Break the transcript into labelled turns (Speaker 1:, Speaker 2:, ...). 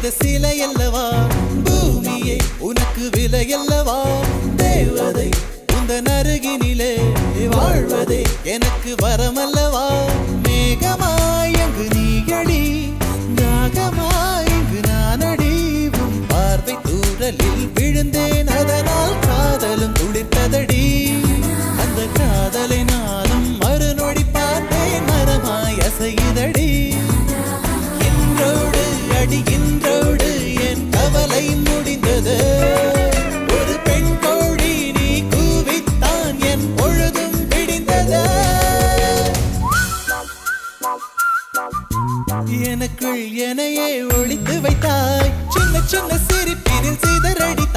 Speaker 1: செய்த சிலை அல்லவா பூமியே உனக்கு விலை அல்லவா தேவதை உந்தன் அருகினிலே வாழ்வதே எனக்கு வரமல்லவா மேகமாய் அங்கு நீயடி நாகமாய் இங்கு நானடி உன் பார்வை தூரலில் விழுந்தேன் அதனால் காதலும் துடித்ததடி அந்த காதலை நானும் மறுநொடி பார்த்தேன் மரமாய் அசையுதடி இன்றோடு என் கவலை முடிந்தது ஒரு பெண் கோழி நீ கூவித்தான் என் பொழுதும் விடிந்தது எனக்குள் எனையே ஒளித்து வைத்தாய் சின்ன சின்ன சிரிப்பினில் சிதறடி